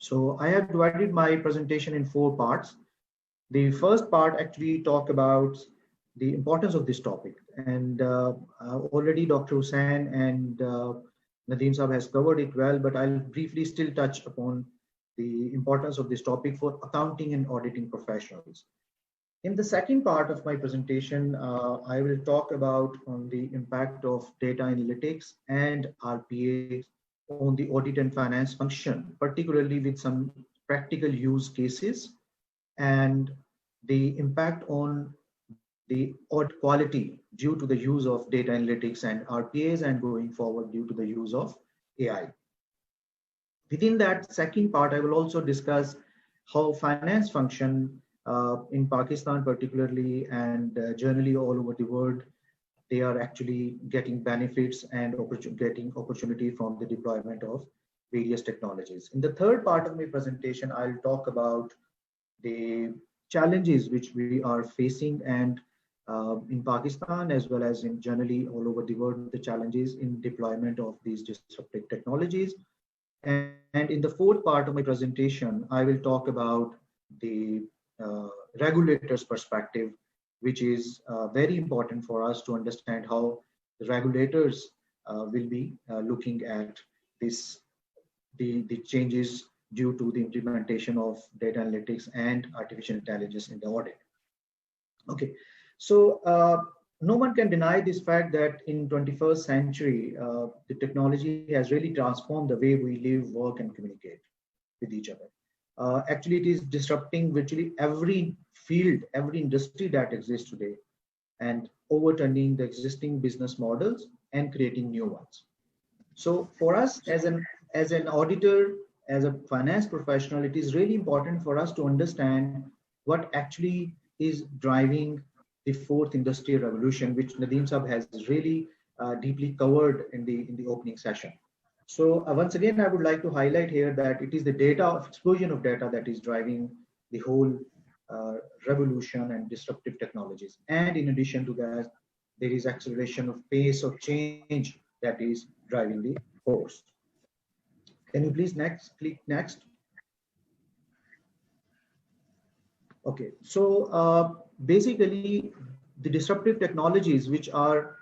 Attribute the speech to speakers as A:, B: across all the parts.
A: So I have divided my presentation in 4 parts. The first part actually talk about the importance of this topic, and already Dr. Hussain and Nadeem Saab has covered it well, but I'll briefly still touch upon the importance of this topic for accounting and auditing professionals. In the second part of my presentation, I will talk about on the impact of data analytics and RPA on the audit and finance function, particularly with some practical use cases and the impact on the audit quality due to the use of data analytics and RPAs, and going forward due to the use of AI. Within that second part, I will also discuss how finance function in Pakistan particularly, and generally all over the world, they are actually getting benefits and getting opportunity from the deployment of various technologies. In the third part of my presentation, I'll talk about the challenges which we are facing, and in Pakistan as well as in generally all over the world, the challenges in deployment of these disruptive technologies. And in the fourth part of my presentation, I will talk about the regulator's perspective, which is very important for us to understand how the regulators will be looking at the changes due to the implementation of data analytics and artificial intelligence in the audit. Okay, so no one can deny this fact that in 21st century, the technology has really transformed the way we live, work, and communicate with each other. Actually, it is disrupting virtually every field, every industry that exists today, and overturning the existing business models and creating new ones. So for us as an auditor, as a finance professional, it is really important for us to understand what actually is driving the fourth industrial revolution, which Nadeem Saab has really deeply covered in the opening session. So once again, I would like to highlight here that it is the data explosion of data that is driving the whole revolution and disruptive technologies. And in addition to that, there is acceleration of pace of change that is driving the force. Can you please click next? Okay, so basically the disruptive technologies, which are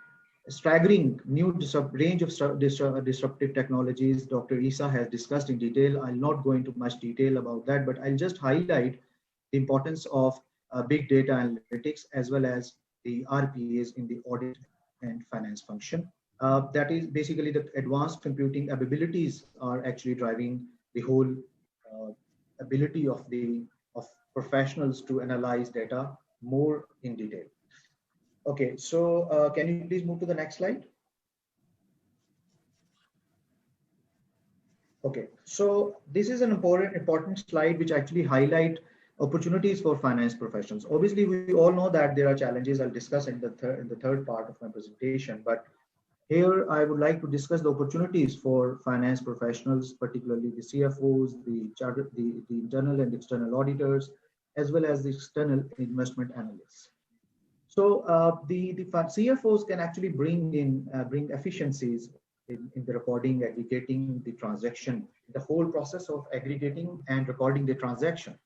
A: staggering new range of disruptive technologies, Dr. Isa has discussed in detail. I'll not go into much detail about that, but I'll just highlight the importance of big data analytics as well as the RPAs in the audit and finance function. That is basically the advanced computing abilities are actually driving the whole ability of professionals to analyze data more in detail. Okay, so can you please move to the next slide? Okay, so this is an important slide which actually highlight opportunities for finance professionals. Obviously, we all know that there are challenges. I'll discuss in the third part of my presentation, but here I would like to discuss the opportunities for finance professionals, particularly the CFOs, the internal and external auditors, as well as the external investment analysts. So the CFOs can actually bring efficiencies in the recording, aggregating the transaction, the whole process of aggregating and recording the transaction.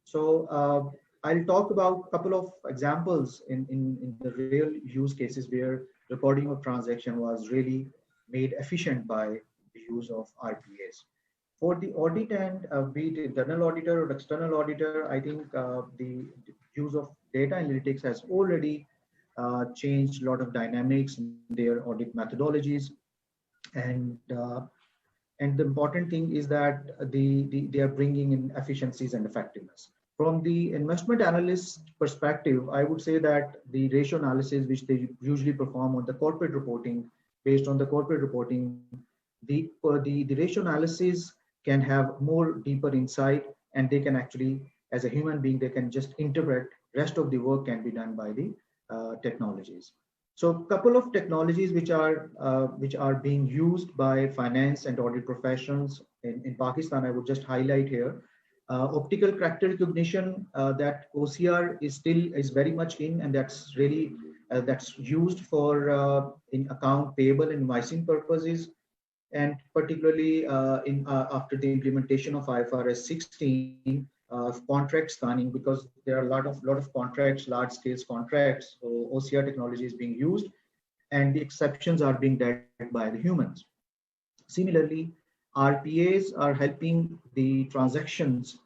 A: So I'll talk about a couple of examples in the real use cases where recording of transaction was really made efficient by the use of RPAs. For the audit and be it internal auditor or external auditor, I think the use of data analytics has already changed a lot of dynamics in their audit methodologies. And the important thing is that they are bringing in efficiencies and effectiveness. From the investment analyst perspective, I would say that the ratio analysis, which they usually perform on the corporate reporting, based on the corporate reporting, the ratio analysis can have more deeper insight, and they can actually, as a human being, they can just interpret. Rest of the work can be done by the technologies. So a couple of technologies which are being used by finance and audit professionals in Pakistan, I would just highlight here. Optical character recognition, that OCR is very much in, and that's really that's used for in account payable and invoicing purposes. and particularly after the implementation of IFRS 16, contract scanning, because there are a lot of contracts, large scale contracts, so OCR technology is being used, and the exceptions are being dealt by the humans. Similarly, RPAs are helping the transactions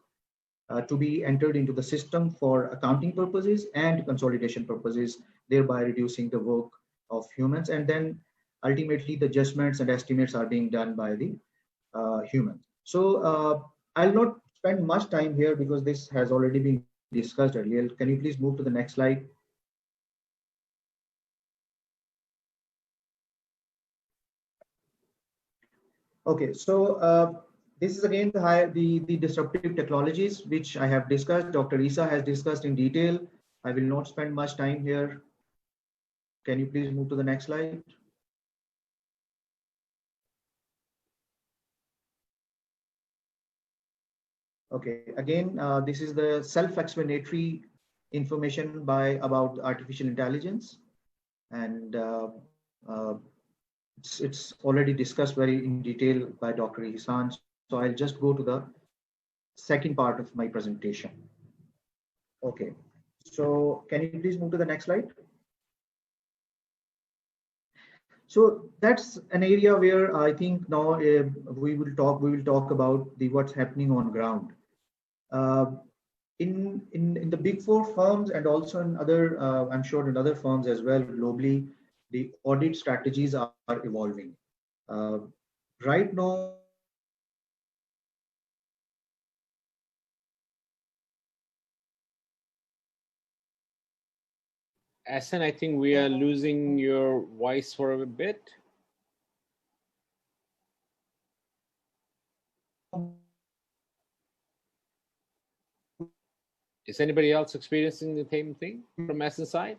A: to be entered into the system for accounting purposes and consolidation purposes, thereby reducing the work of humans. And then ultimately the judgments and estimates are being done by the humans. So I'll not spend much time here because this has already been discussed earlier. Can you please move to the next slide? Okay, so this is again the disruptive technologies which I have discussed. Dr. Isa has discussed in detail. I will not spend much time here. Can you please move to the next slide? Okay, again, this is the self-explanatory information about artificial intelligence, and it's already discussed very in detail by Dr. Ihsan. So I'll just go to the second part of my presentation. Okay, so can you please move to the next slide? So that's an area where I think now we will talk about what's happening on ground. In the big four firms and also in other, I'm sure in other firms as well globally, the audit strategies are evolving. Right now,
B: Ahsan, I think we are losing your voice for a bit. Is anybody else experiencing the same thing from Ahsan's side?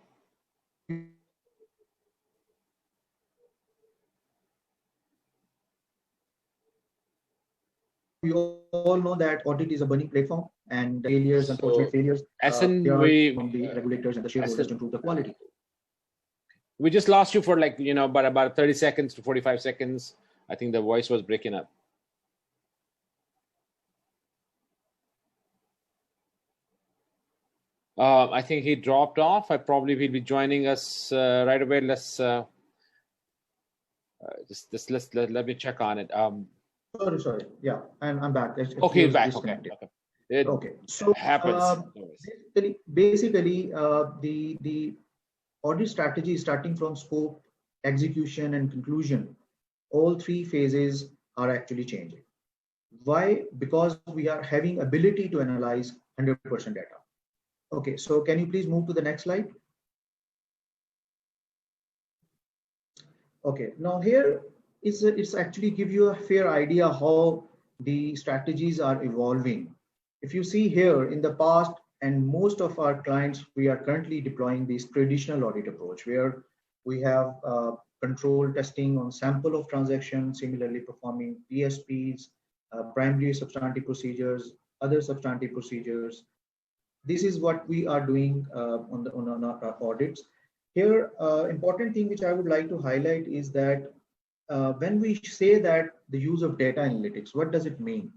A: we all know that audit is a burning platform, and failures, unfortunate failures,
B: Ahsan,
A: from the regulators and the shareholders to improve the quality.
B: We just lost you for like, about 30 seconds to 45 seconds. I think the voice was breaking up. I think he dropped off. I probably will be joining us right away. Let's let me check on it.
A: Sorry. Yeah, I'm back.
B: Okay, back. Okay.
A: Okay. So
B: happens.
A: Basically, the audit strategy, starting from scope, execution, and conclusion, all three phases are actually changing. Why? Because we are having ability to analyze 100% data. Okay, so can you please move to the next slide? Okay, now here it's actually give you a fair idea how the strategies are evolving. If you see here in the past, and most of our clients, we are currently deploying this traditional audit approach where we have control testing on sample of transactions, similarly performing PSPs, primary substantive procedures, other substantive procedures. This is what we are doing on our audits. Here, important thing which I would like to highlight is that when we say that the use of data analytics, what does it mean?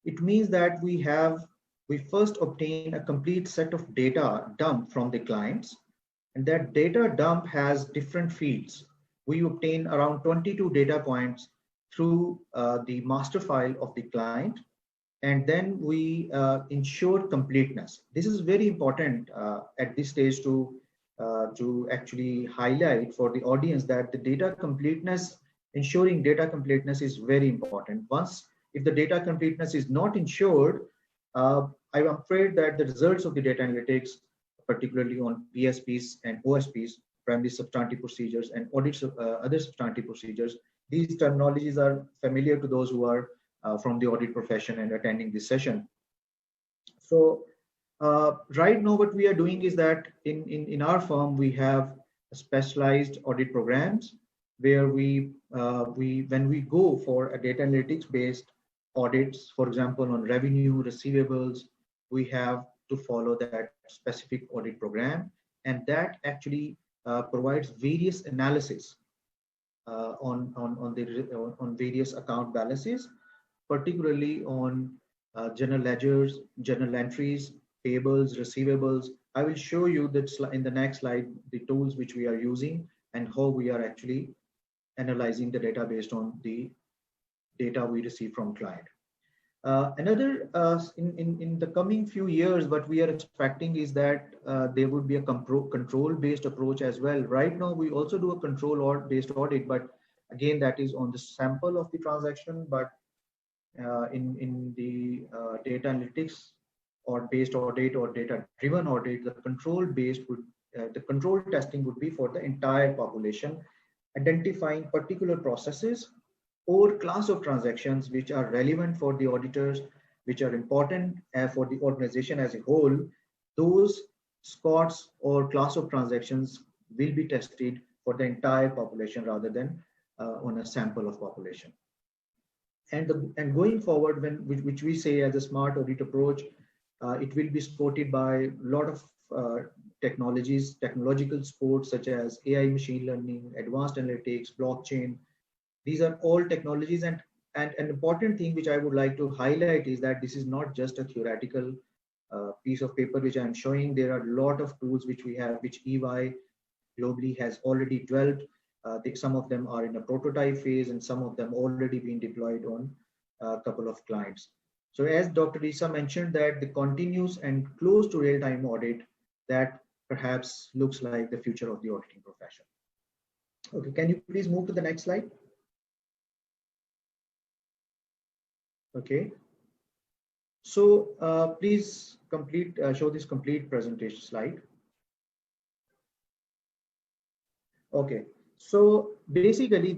A: It means that we first obtain a complete set of data dump from the clients, and that data dump has different fields. We obtain around 22 data points through the master file of the client, and then we ensure completeness. This is very important at this stage to actually highlight for the audience that the data completeness, ensuring data completeness is very important. Once, if the data completeness is not ensured, I'm afraid that the results of the data analytics, particularly on PSPs and OSPs, primary substantive procedures, and audits of other substantive procedures, these terminologies are familiar to those who are from the audit profession and attending this session. So right now what we are doing is that in our firm, we have specialized audit programs where when we go for a data analytics based audits, for example, on revenue, receivables, we have to follow that specific audit program, and that actually provides various analysis on various account balances, particularly on general ledgers, journal entries, payables, receivables. I will show you that in the next slide the tools which we are using and how we are actually analyzing the data based on the data we receive from client. Another in the coming few years, what we are expecting is that there would be a control based approach as well. Right now, we also do a control or based audit, but again, that is on the sample of the transaction. But in the data analytics or based audit or data driven audit, the control based would the control testing would be for the entire population, identifying particular processes or class of transactions which are relevant for the auditors, which are important for the organization as a whole. Those squads or class of transactions will be tested for the entire population rather than on a sample of population. And going forward, which we say as a smart audit approach, it will be supported by a lot of technological support such as AI, machine learning, advanced analytics, blockchain. These are all technologies, and an important thing which I would like to highlight is that this is not just a theoretical piece of paper which I'm showing. There are a lot of tools which we have, which EY globally has already developed. Some of them are in a prototype phase and some of them already being deployed on a couple of clients. So as Dr. Isa mentioned, that the continuous and close to real-time audit, that perhaps looks like the future of the auditing profession. Okay, can you please move to the next slide? Okay, so please show this complete presentation slide. Okay, so basically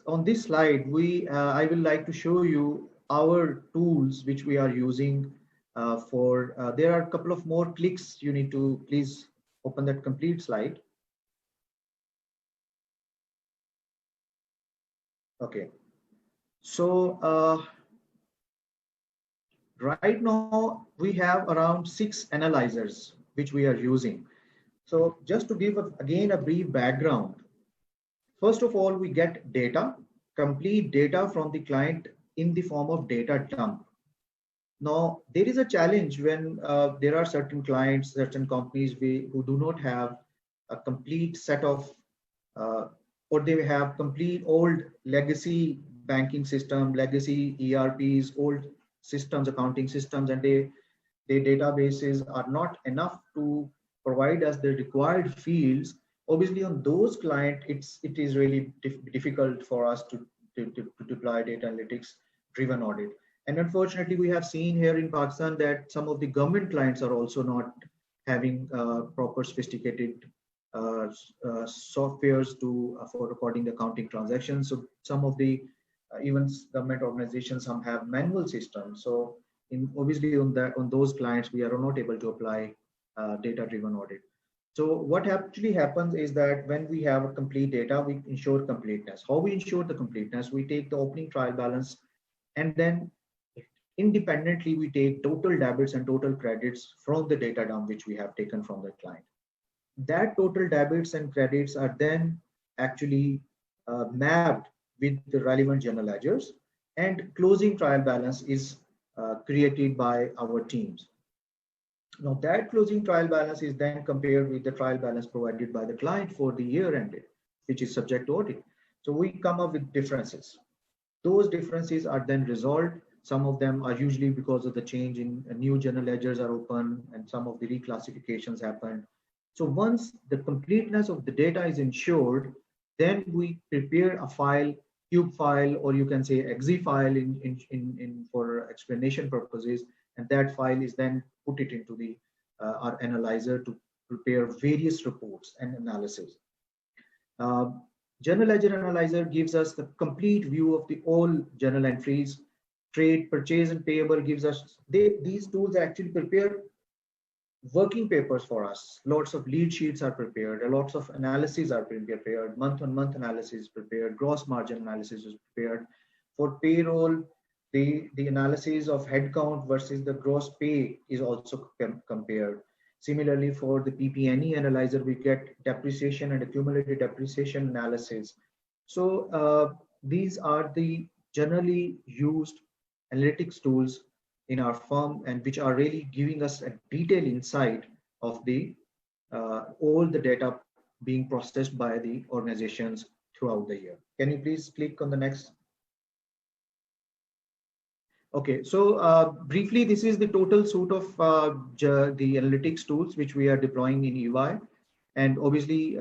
A: on this slide, I will like to show you our tools which we are using there are a couple of more clicks. You need to please open that complete slide. Okay, so right now we have around 6 analyzers which we are using. So just to give again a brief background, first of all, we get data, complete data from the client in the form of data dump. Now, there is a challenge when there are certain clients, certain companies who do not have a complete set of, or they have complete old legacy banking system, legacy ERPs, old systems, accounting systems, and their databases are not enough to provide us the required fields. Obviously, on those clients, it is really difficult for us to deploy data analytics driven audit. And unfortunately, we have seen here in Pakistan that some of the government clients are also not having proper sophisticated softwares for recording the accounting transactions. So some of the even government organizations, some have manual systems. So obviously on those clients, we are not able to apply data-driven audit. So what actually happens is that when we have a complete data, we ensure completeness. How we ensure the completeness? We take the opening trial balance, and then independently we take total debits and total credits from the data dump which we have taken from the client. That total debits and credits are then actually mapped with the relevant journal ledgers, and closing trial balance is created by our teams. Now that closing trial balance is then compared with the trial balance provided by the client for the year ended, which is subject to audit. So we come up with differences. Those differences are then resolved. Some of them are usually because of the change in new journal ledgers are open and some of the reclassifications happen. So once the completeness of the data is ensured, then we prepare a file, cube file, or you can say exe file for explanation purposes, and that file is then put it into the our analyzer to prepare various reports and analysis. Journal ledger analyzer gives us the complete view of the all journal entries. Trade, purchase, and payable gives us, these tools actually prepare working papers for us. Lots of lead sheets are prepared, lots of analyses are prepared, month-on-month analysis is prepared, gross margin analysis is prepared. For payroll, the analysis of headcount versus the gross pay is also compared. Similarly, for the PP&E analyzer, we get depreciation and accumulated depreciation analysis. So these are the generally used analytics tools in our firm, and which are really giving us a detailed insight of the all the data being processed by the organizations throughout the year. Can you please click on the next? Okay, so briefly, this is the total suite of the analytics tools which we are deploying in EY. And obviously,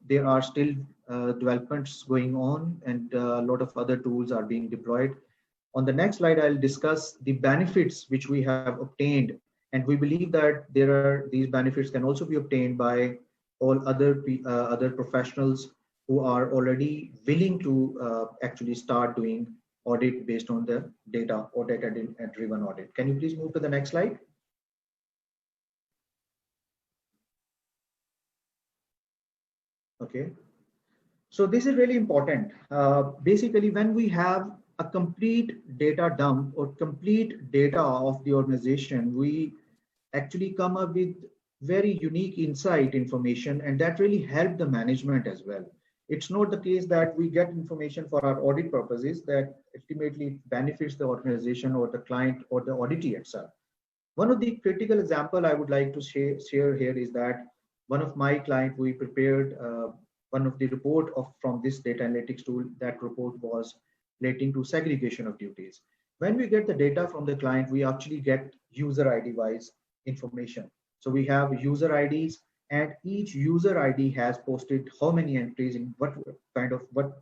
A: there are still developments going on, and a lot of other tools are being deployed. On the next slide, I'll discuss the benefits which we have obtained. And we believe that these benefits can also be obtained by all other professionals who are already willing to actually start doing audit based on the data or data-driven audit. Can you please move to the next slide? Okay. So this is really important. Basically, when we have a complete data dump or complete data of the organization, we actually come up with very unique insight information, and that really help the management as well. It's not the case that we get information for our audit purposes that ultimately benefits the organization or the client or the auditee itself. One of the critical example I would like to share here is that one of my client, we prepared one of the report from this data analytics tool. That report was relating to segregation of duties. When we get the data from the client, we actually get user ID wise information. So we have user IDs, and each user ID has posted how many entries in what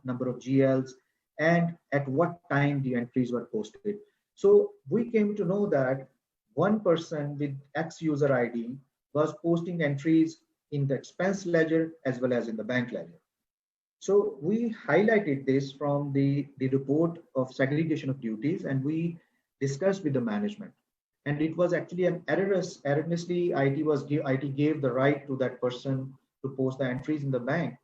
A: number of GLs, and at what time the entries were posted. So we came to know that one person with X user ID was posting entries in the expense ledger as well as in the bank ledger. So we highlighted this from the report of segregation of duties, and we discussed with the management. And it was actually an erroneously IT gave the right to that person to post the entries in the bank,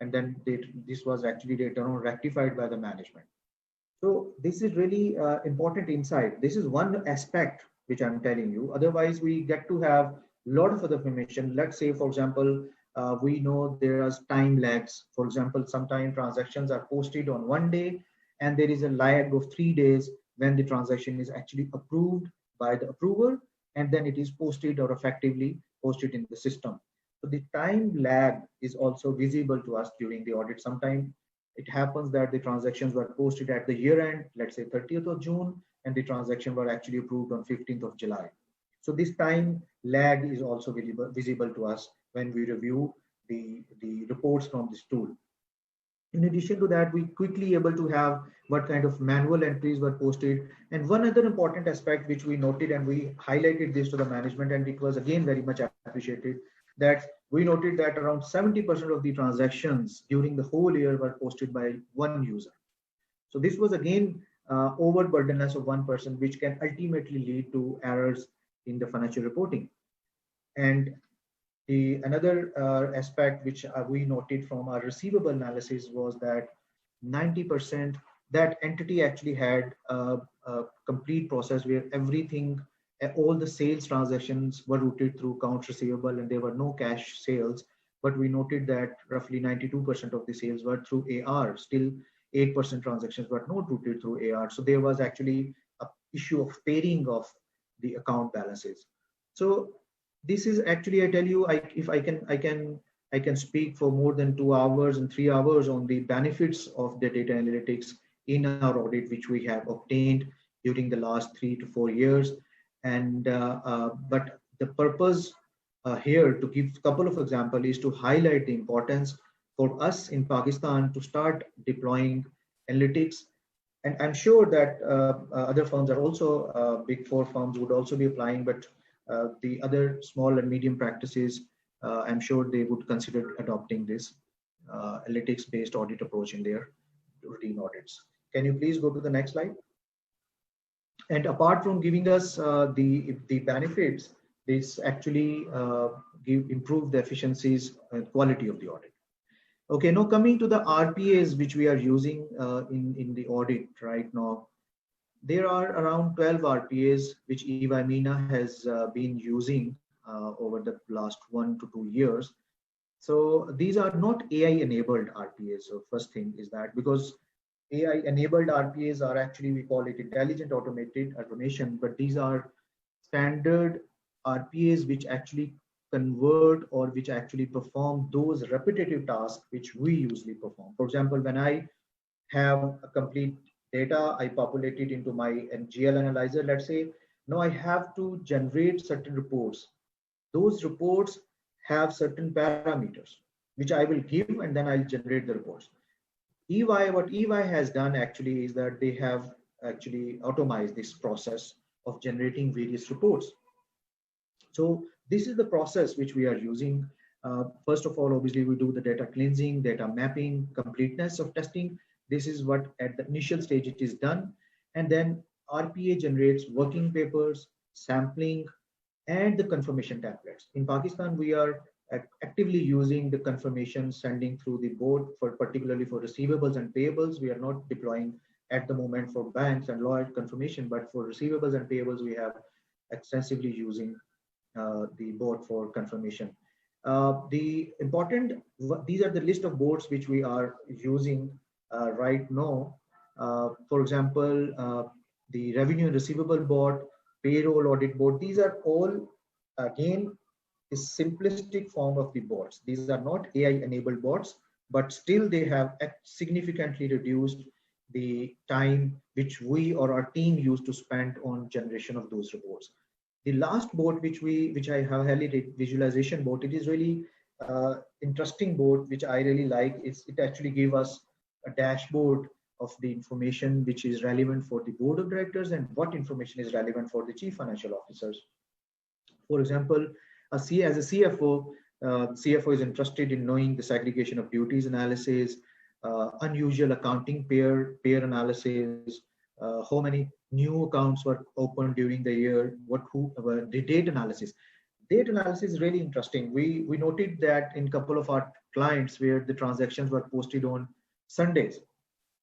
A: and then this was actually later on rectified by the management. So this is really important insight. This is one aspect which I'm telling you. Otherwise, we get to have a lot of other information. Let's say, for example, we know there are time lags. For example, sometimes transactions are posted on one day, and there is a lag of 3 days when the transaction is actually approved by the approver, and then it is posted or effectively posted in the system. So the time lag is also visible to us during the audit. Sometimes it happens that the transactions were posted at the year end, let's say 30th of June, and the transaction were actually approved on 15th of July. So this time lag is also visible to us when we review the reports from this tool. In addition to that, we quickly able to have what kind of manual entries were posted. And one other important aspect which we noted, and we highlighted this to the management, and it was again very much appreciated, that we noted that around 70% of the transactions during the whole year were posted by one user. So this was again overburdeness of one person, which can ultimately lead to errors in the financial reporting. And another aspect which we noted from our receivable analysis was that 90% that entity actually had a complete process where everything, all the sales transactions were routed through accounts receivable, and there were no cash sales. But we noted that roughly 92% of the sales were through AR. Still 8% transactions were not routed through AR. So there was actually an issue of pairing of the account balances. So this is actually, I tell you, if I can speak for more than 2 hours and 3 hours on the benefits of the data analytics in our audit, which we have obtained during the last 3 to 4 years. And but the purpose here to give a couple of examples is to highlight the importance for us in Pakistan to start deploying analytics. And I'm sure that other firms are also, big four firms would also be applying, but the other small and medium practices, I'm sure they would consider adopting this analytics-based audit approach in their routine audits. Can you please go to the next slide? And apart from giving us the benefits, this actually improve the efficiencies and quality of the audit. Okay, now coming to the RPAs which we are using in the audit right now. There are around 12 RPAs which EY MENA has been using over the last 1 to 2 years. So these are not AI enabled RPAs. So first thing is that because AI enabled RPAs are actually, we call it intelligent automated automation, but these are standard RPAs which actually convert or which actually perform those repetitive tasks which we usually perform. For example, when I have a complete data, I populate it into my GL analyzer, let's say, now I have to generate certain reports. Those reports have certain parameters, which I will give, and then I'll generate the reports. EY, what EY has done actually is that they have actually automated this process of generating various reports. So this is the process which we are using. First of all, obviously, we do the data cleansing, data mapping, completeness of testing. This is what at the initial stage it is done. And then RPA generates working papers, sampling, and the confirmation templates. In Pakistan, we are actively using the confirmation sending through the board for particularly for receivables and payables. We are not deploying at the moment for banks and lawyer confirmation, but for receivables and payables, we have extensively using the board for confirmation. These are the list of boards which we are using right now. For example, the revenue and receivable board, payroll audit board, these are all again a simplistic form of the boards. These are not AI enabled boards, but still they have significantly reduced the time which we or our team used to spend on generation of those reports. The last board which I have highlighted, visualization board, it is really interesting board which I really like. It actually gave us a dashboard of the information which is relevant for the board of directors and what information is relevant for the chief financial officers. For example, as a CFO, CFO is interested in knowing the segregation of duties analysis, unusual accounting pair analysis, how many new accounts were opened during the year, the date analysis. Date analysis is really interesting. We noted that in a couple of our clients where the transactions were posted on Sundays.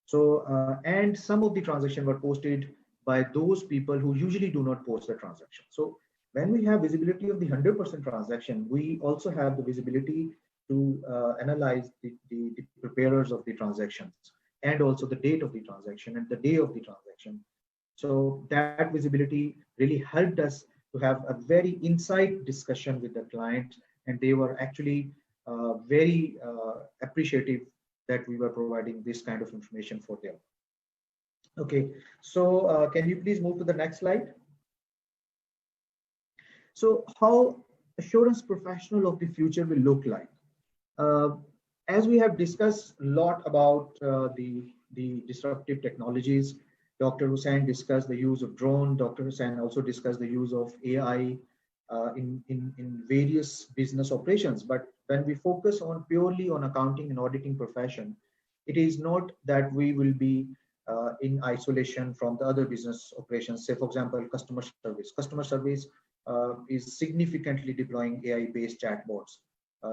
A: So, and some of the transactions were posted by those people who usually do not post the transaction. So when we have visibility of the 100% transaction, we also have the visibility to analyze the preparers of the transactions and also the date of the transaction and the day of the transaction. So that visibility really helped us to have a very insight discussion with the client, and they were actually very appreciative that we were providing this kind of information for them. Okay, so can you please move to the next slide? So how assurance professional of the future will look like? As we have discussed a lot about the disruptive technologies, Dr. Hussain discussed the use of drone. Dr. Hussain also discussed the use of AI in various business operations. But when we focus on purely on accounting and auditing profession, it is not that we will be in isolation from the other business operations. Say, for example, customer service. Customer service is significantly deploying AI-based chatbots.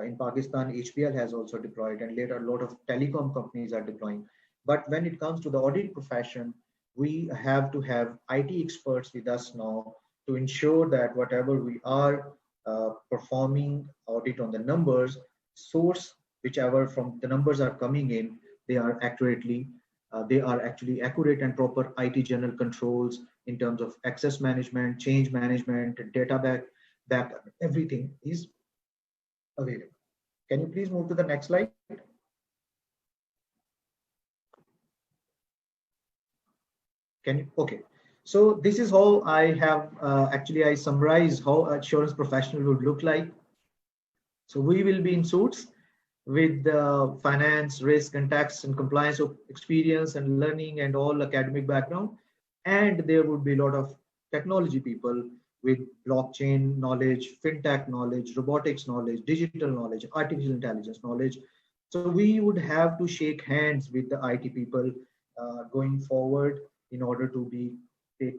A: In Pakistan, HPL has also deployed, and later a lot of telecom companies are deploying. But when it comes to the audit profession, we have to have IT experts with us now to ensure that whatever we are performing audit on the numbers, source whichever from the numbers are coming in, they are actually accurate and proper IT general controls in terms of access management, change management, data backup, everything is available. Can you please move to the next slide? Can you? Okay. So this is how I have I summarized how assurance professional would look like. So we will be in suits with finance, risk, and tax and compliance of experience and learning and all academic background. And there would be a lot of technology people with blockchain knowledge, fintech knowledge, robotics knowledge, digital knowledge, artificial intelligence knowledge. So we would have to shake hands with the IT people going forward in order to be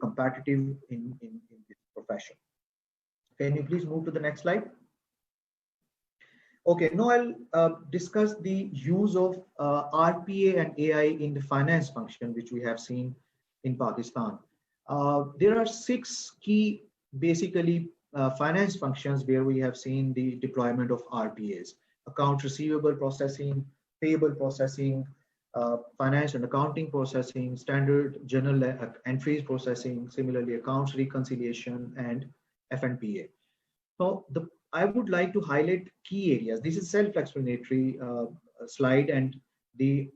A: competitive in this profession. Can you please move to the next slide? Okay, now I'll discuss the use of RPA and AI in the finance function, which we have seen in Pakistan. There are 6 key, basically, finance functions where we have seen the deployment of RPAs. account receivable processing, payable processing, finance and accounting processing, standard journal entries processing, similarly accounts reconciliation, and FNPA. So I would like to highlight key areas. This is self-explanatory slide, and the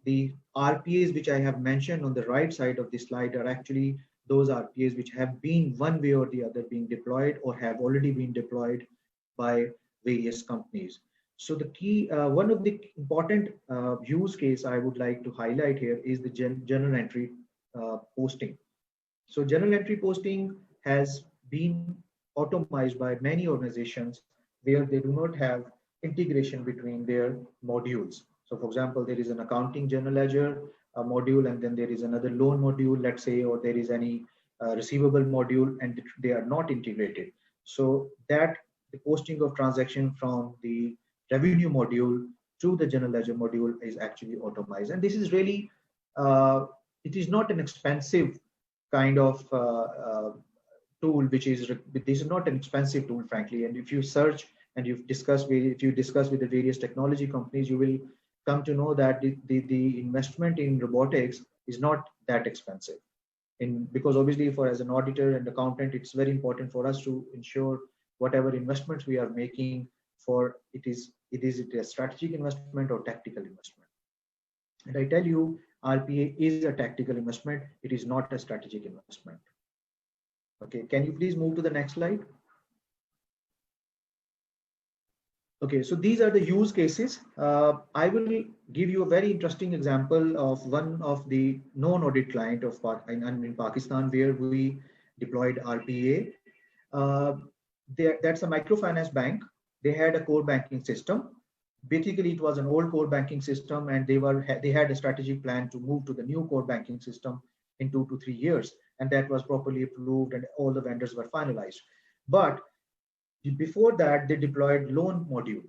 A: RPAs which I have mentioned on the right side of the slide are actually those RPAs which have been one way or the other being deployed or have already been deployed by various companies. So the key, one of the important use case I would like to highlight here is the journal entry posting. So journal entry posting has been automized by many organizations where they do not have integration between their modules. So for example, there is an accounting journal ledger module, and then there is another loan module, let's say, or there is any receivable module, and they are not integrated. So that the posting of transaction from the revenue module to the general ledger module is actually automized. And this is really, it is not an expensive kind of tool, which is, this is not an expensive tool, frankly. And if you search and if you discuss with the various technology companies, you will come to know that the investment in robotics is not that expensive. Because obviously for as an auditor and accountant, it's very important for us to ensure whatever investments we are making for it is a strategic investment or tactical investment. And I tell you, RPA is a tactical investment. It is not a strategic investment. Okay, can you please move to the next slide? Okay, so these are the use cases. I will give you a very interesting example of one of the non-audit client of in Pakistan where we deployed RPA. That's a microfinance bank. They had a core banking system. Basically, it was an old core banking system, and they had a strategic plan to move to the new core banking system in 2 to 3 years, and that was properly approved, and all the vendors were finalized. But before that, they deployed loan module,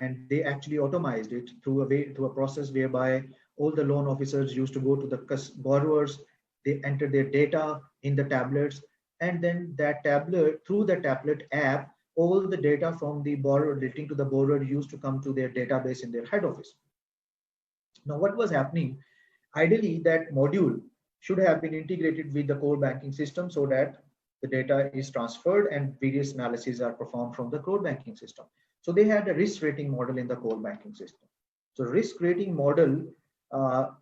A: and they actually automized it through a process whereby all the loan officers used to go to the borrowers, they enter their data in the tablets, and then that tablet, through the tablet app, all the data from the borrower relating to the borrower used to come to their database in their head office. Now, what was happening? Ideally, that module should have been integrated with the core banking system so that the data is transferred and various analyses are performed from the core banking system. So they had a risk rating model in the core banking system. So risk rating model,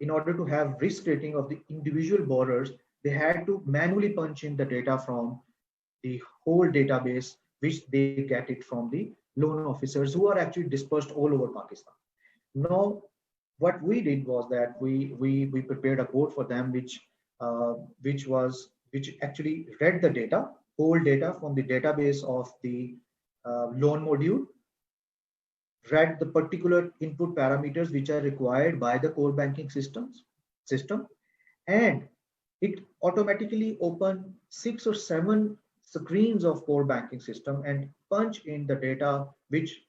A: in order to have risk rating of the individual borrowers, they had to manually punch in the data from the whole database, which they get it from the loan officers who are actually dispersed all over Pakistan. Now, what we did was that we prepared a code for them, which actually read the data, whole data from the database of the loan module, read the particular input parameters which are required by the core banking system, and it automatically opened 6 or 7 screens of core banking system and punch in the data which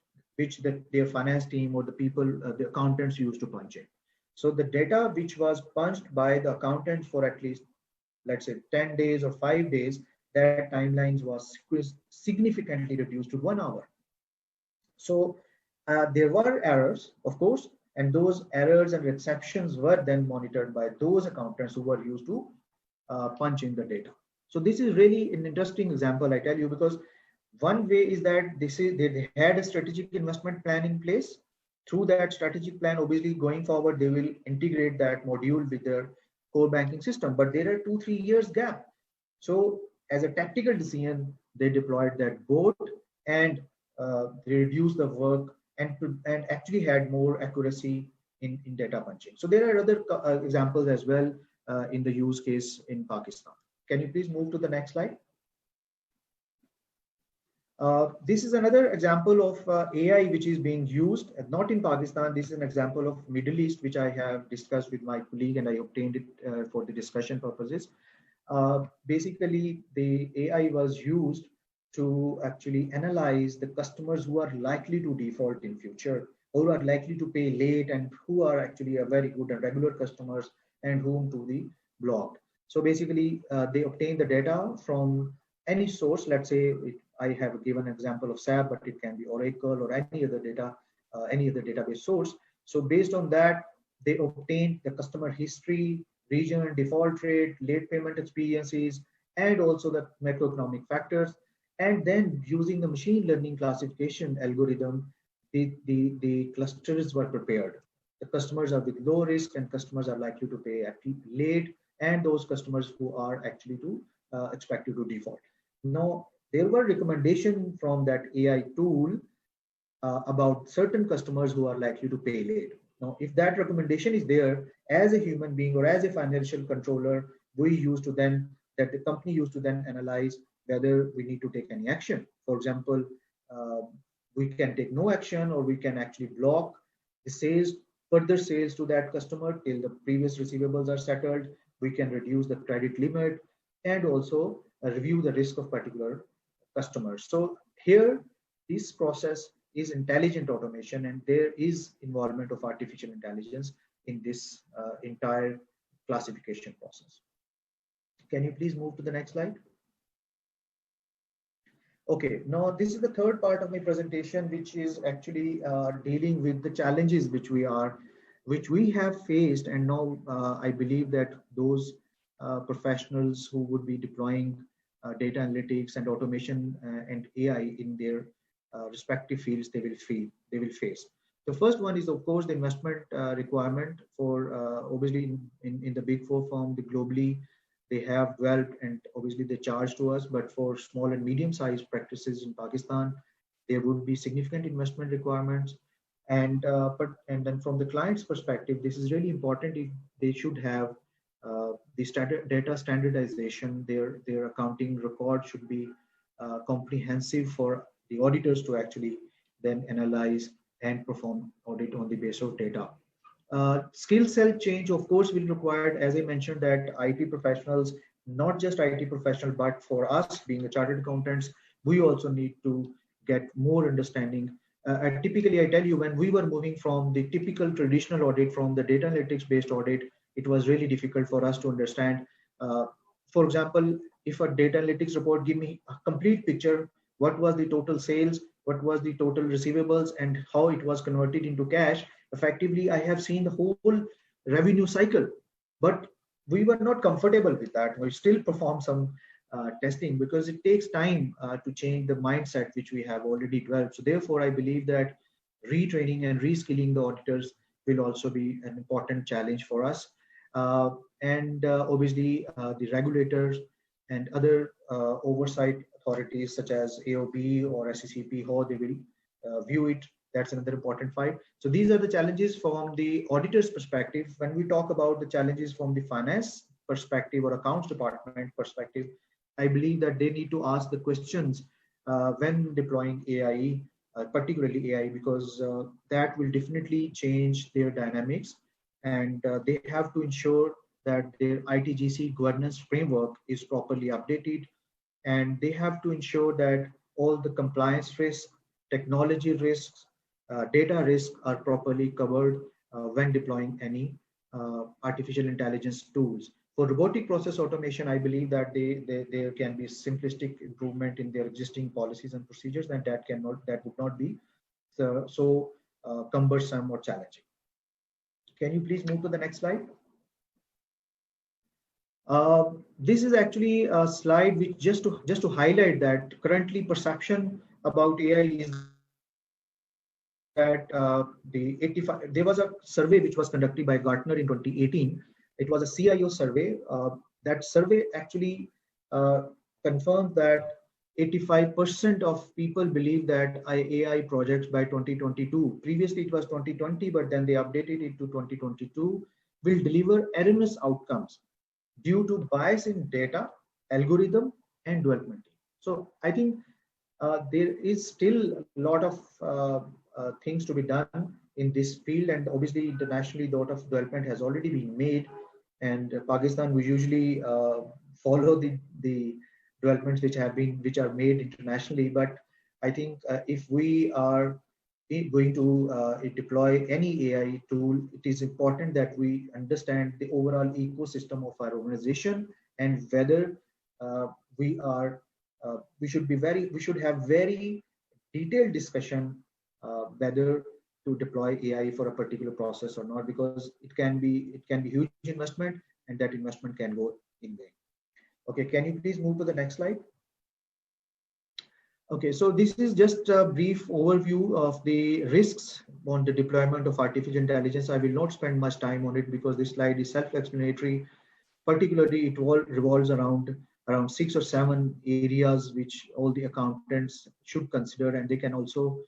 A: their finance team or the people, the accountants used to punch in. So the data which was punched by the accountants for at least, let's say, 10 days or 5 days, that timelines was significantly reduced to 1 hour. So there were errors, of course, and those errors and exceptions were then monitored by those accountants who were used to punch in the data. So this is really an interesting example, I tell you, because one way is that they had a strategic investment plan in place. Through that strategic plan, obviously going forward, they will integrate that module with their core banking system, but there are 2-3 years gap. So as a tactical decision, they deployed that both, and they reduced the work and actually had more accuracy in data punching. So there are other examples as well in the use case in Pakistan. Can you please move to the next slide? This is another example of AI which is being used, not in Pakistan. This is an example of Middle East, which I have discussed with my colleague, and I obtained it for the discussion purposes. Basically, the AI was used to actually analyze the customers who are likely to default in future, who are likely to pay late, and who are actually a very good and regular customers and whom to be blocked. So basically, they obtain the data from any source. Let's say I have given an example of SAP, but it can be Oracle or any other data any other database source. So based on that, they obtained the customer history, region, default rate, late payment experiences, and also the macroeconomic factors. And then using the machine learning classification algorithm, the clusters were prepared. The customers are with low risk and customers are likely to pay late, and those customers who are actually to expected to default. Now, there were recommendations from that AI tool about certain customers who are likely to pay late. Now, if that recommendation is there, as a human being or as a financial controller, the company used to then analyze whether we need to take any action. For example, uh, we can take no action, or we can actually block the further sales to that customer till the previous receivables are settled. We can reduce the credit limit and also review the risk of particular customers. So here, this process is intelligent automation, and there is involvement of artificial intelligence in this entire classification process. Can you please move to the next slide? Okay, now this is the third part of my presentation, which is actually dealing with the challenges which we have faced, and now I believe that those professionals who would be deploying data analytics and automation and AI in their respective fields, they will face. The first one is, of course, the investment requirement for obviously in the big four firm, globally, they have developed and obviously they charge to us, but for small and medium sized practices in Pakistan, there would be significant investment requirements. And then from the client's perspective, this is really important. If they should have the data standardization, their accounting record should be comprehensive for the auditors to actually then analyze and perform audit on the basis of data. Skill set change, of course, will require, as I mentioned, that IT professionals, not just IT professional, but for us being a chartered accountants, we also need to get more understanding. Typically, I tell you, when we were moving from the typical traditional audit from the data analytics based audit, it was really difficult for us to understand. For example, if a data analytics report give me a complete picture, what was the total sales, what was the total receivables, and how it was converted into cash. Effectively, I have seen the whole revenue cycle, but we were not comfortable with that. We still perform some testing because it takes time to change the mindset which we have already developed. So therefore, I believe that retraining and reskilling the auditors will also be an important challenge for us. And obviously, the regulators and other oversight authorities such as AOB or SCCP, how they will view it. That's another important fight. So these are the challenges from the auditor's perspective. When we talk about the challenges from the finance perspective or accounts department perspective, I believe that they need to ask the questions when deploying AI, particularly AI, because that will definitely change their dynamics, and they have to ensure that their ITGC governance framework is properly updated, and they have to ensure that all the compliance risks, technology risks, data risks are properly covered when deploying any artificial intelligence tools. For robotic process automation, I believe that there can be simplistic improvement in their existing policies and procedures, and that would not be so cumbersome or challenging. Can you please move to the next slide? This is actually a slide which just to highlight that currently perception about AI is that there was a survey which was conducted by Gartner in 2018. It was a CIO survey. That survey actually confirmed that 85% of people believe that AI projects by 2022, previously it was 2020, but then they updated it to 2022, will deliver erroneous outcomes due to bias in data, algorithm, and development. So I think there is still a lot of things to be done in this field, and obviously internationally the lot of development has already been made, and Pakistan, we usually follow the developments which are made internationally. But I think if we are going to deploy any AI tool, it is important that we understand the overall ecosystem of our organization, and whether we should have very detailed discussion whether to deploy AI for a particular process or not, because it can be huge investment, and that investment can go in vain. Okay, can you please move to the next slide? Okay, so this is just a brief overview of the risks on the deployment of artificial intelligence. I will not spend much time on it because this slide is self-explanatory. Particularly, it all revolves around 6 or 7 areas which all the accountants should consider, and they can also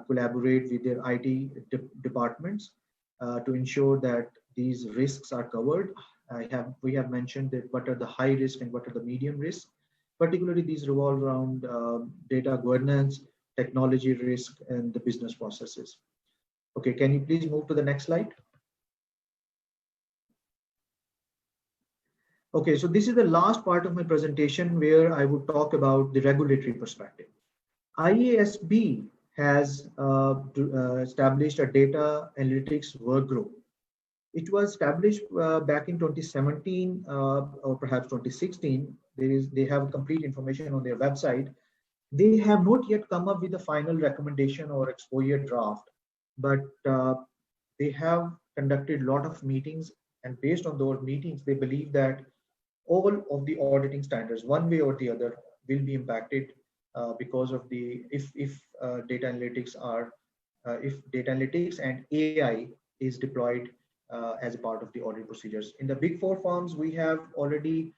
A: collaborate with their IT departments to ensure that these risks are covered. We have mentioned that what are the high risk and what are the medium risk. Particularly, these revolve around data governance, technology risk, and the business processes. Okay, can you please move to the next slide? Okay, so this is the last part of my presentation where I would talk about the regulatory perspective. IASB has established a data analytics work group. It was established back in 2017 or perhaps 2016. They have complete information on their website. They have not yet come up with a final recommendation or exposure draft, but they have conducted a lot of meetings, and based on those meetings, they believe that all of the auditing standards, one way or the other, will be impacted because of the if data analytics and AI is deployed as a part of the audit procedures. In the Big Four firms, we have already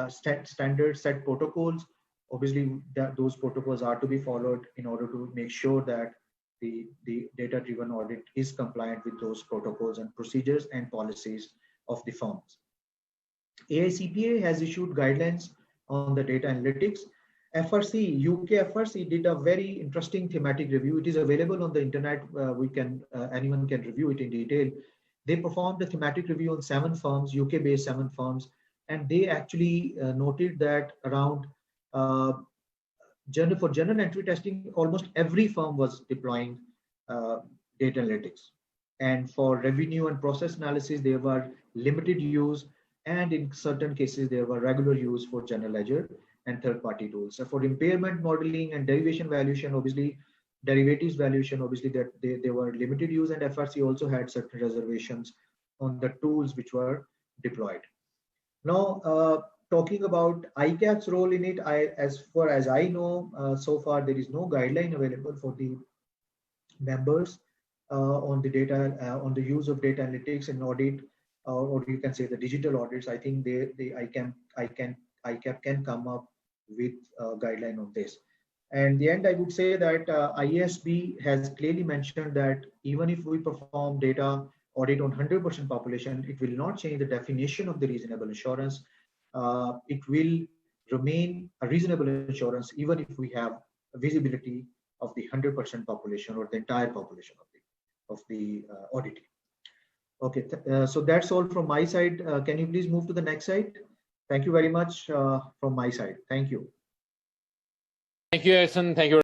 A: standard set protocols. Obviously, those protocols are to be followed in order to make sure that the data-driven audit is compliant with those protocols and procedures and policies of the firms. AICPA has issued guidelines on the data analytics. FRC, UK FRC did a very interesting thematic review. It is available on the internet. Anyone can review it in detail. They performed a thematic review on 7 firms, UK-based 7 firms, and they actually noted that around for general entry testing, almost every firm was deploying data analytics. And for revenue and process analysis, there were limited use, and in certain cases, there were regular use for general ledger and third-party tools. So for impairment modeling and derivation valuation, obviously, derivatives valuation, obviously, that they were limited use, and FRC also had certain reservations on the tools which were deployed. Now, talking about ICAP's role in it, as far as I know, so far there is no guideline available for the members on the data, on the use of data analytics in audit, or you can say the digital audits. I think ICAP can come up with a guideline on this. And in the end, I would say that IASB has clearly mentioned that even if we perform data audit on 100% population, it will not change the definition of the reasonable assurance. It will remain a reasonable assurance even if we have visibility of the 100% population or the entire population of the audit. Okay, so that's all from my side. Can you please move to the next slide? Thank you very much from my side. Thank you.
B: Thank you, Ehsan. Thank you.